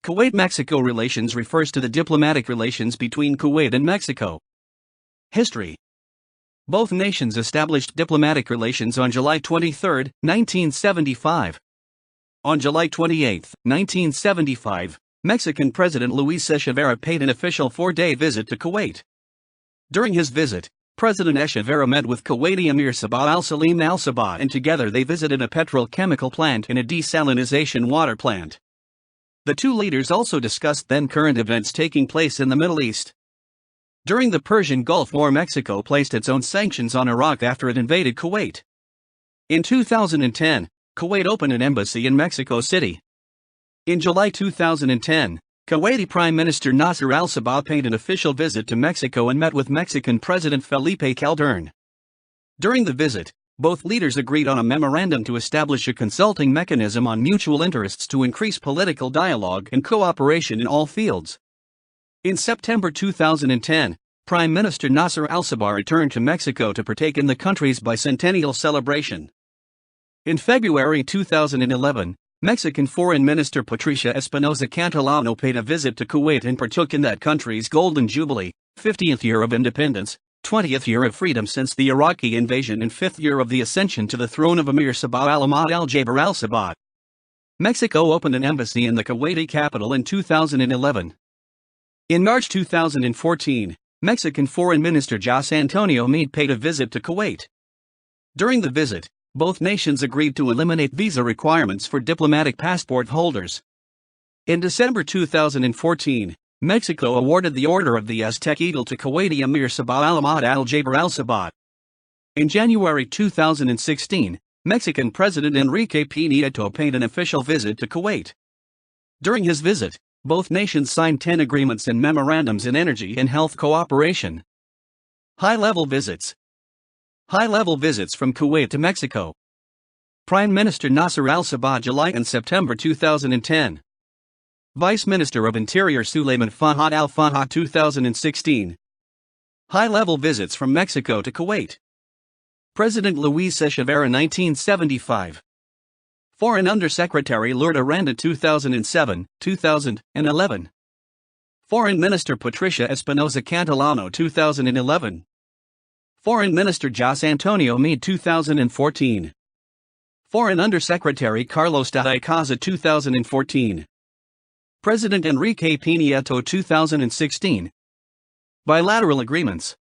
Kuwait-Mexico relations refers to the diplomatic relations between Kuwait and Mexico. History. Both nations established diplomatic relations on July 23, 1975. On July 28, 1975, Mexican President Luis Echeverría paid an official 4-day visit to Kuwait. During his visit, President Echeverría met with Kuwaiti Emir Sabah al-Salim al-Sabah, and together they visited a petrochemical plant and a desalination water plant. The two leaders also discussed then-current events taking place in the Middle East. During the Persian Gulf War, Mexico placed its own sanctions on Iraq after it invaded Kuwait. In 2010, Kuwait opened an embassy in Mexico City. In July 2010, Kuwaiti Prime Minister Nasser al-Sabah paid an official visit to Mexico and met with Mexican President Felipe Calderón. During the visit, both leaders agreed on a memorandum to establish a consulting mechanism on mutual interests to increase political dialogue and cooperation in all fields. In September 2010, Prime Minister Nasser al-Sabah returned to Mexico to partake in the country's bicentennial celebration. In February 2011, Mexican Foreign Minister Patricia Espinosa Cantillano paid a visit to Kuwait and partook in that country's Golden Jubilee, 50th year of independence, 20th year of freedom since the Iraqi invasion, and 5th year of the ascension to the throne of Emir Sabah al-Ahmad al-Jaber al-Sabah. Mexico opened an embassy in the Kuwaiti capital in 2011. In March 2014, Mexican Foreign Minister José Antonio Meade paid a visit to Kuwait. During the visit, both nations agreed to eliminate visa requirements for diplomatic passport holders. In December 2014, Mexico awarded the Order of the Aztec Eagle to Kuwaiti Emir Sabah al-Ahmad al-Jaber al-Sabah. In January 2016, Mexican President Enrique Peña Nieto paid an official visit to Kuwait. During his visit, both nations signed 10 agreements and memorandums in energy and health cooperation. High-level visits. High-level visits from Kuwait to Mexico. Prime Minister Nasser al-Sabah, July and September 2010. Vice Minister of Interior Sulaiman Fahad al-Fahad, 2016. High-level visits from Mexico to Kuwait. President Luis Echeverría, 1975. Foreign Undersecretary Lourdes Aranda, 2007, 2011. Foreign Minister Patricia Espinosa Cantillano, 2011. Foreign Minister José Antonio Meade, 2014. Foreign Undersecretary Carlos de Icaza, 2014. President Enrique Peña Nieto, 2016. Bilateral agreements.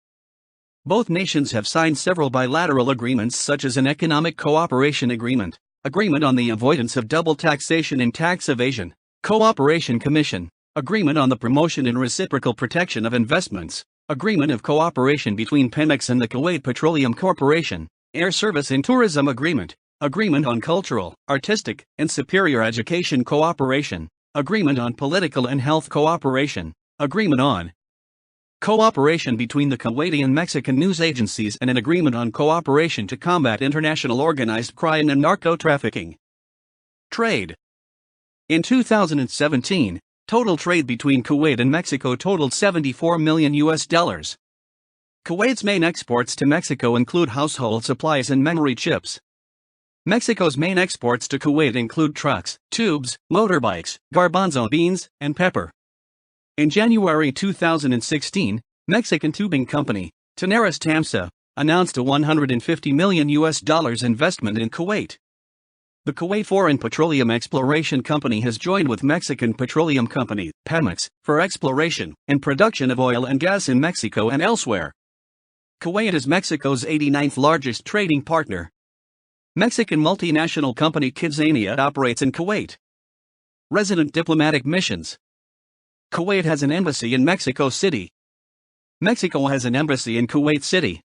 Both nations have signed several bilateral agreements, such as an economic cooperation agreement, agreement on the avoidance of double taxation and tax evasion, cooperation commission, agreement on the promotion and reciprocal protection of investments, agreement of cooperation between Pemex and the Kuwait Petroleum Corporation, air service and tourism agreement, agreement on cultural, artistic, and superior education cooperation, agreement on political and health cooperation, agreement on cooperation between the Kuwaiti and Mexican news agencies, and an agreement on cooperation to combat international organized crime and narco-trafficking. Trade. In 2017, total trade between Kuwait and Mexico totaled $74 million. Kuwait's main exports to Mexico include household supplies and memory chips. Mexico's main exports to Kuwait include trucks, tubes, motorbikes, garbanzo beans, and pepper. In January 2016, Mexican tubing company, Tenaris Tamsa, announced a $150 million investment in Kuwait. The Kuwait Foreign Petroleum Exploration Company has joined with Mexican petroleum company, Pemex, for exploration and production of oil and gas in Mexico and elsewhere. Kuwait is Mexico's 89th largest trading partner. Mexican multinational company Kidzania operates in Kuwait. Resident diplomatic missions. Kuwait has an embassy in Mexico City. Mexico has an embassy in Kuwait City.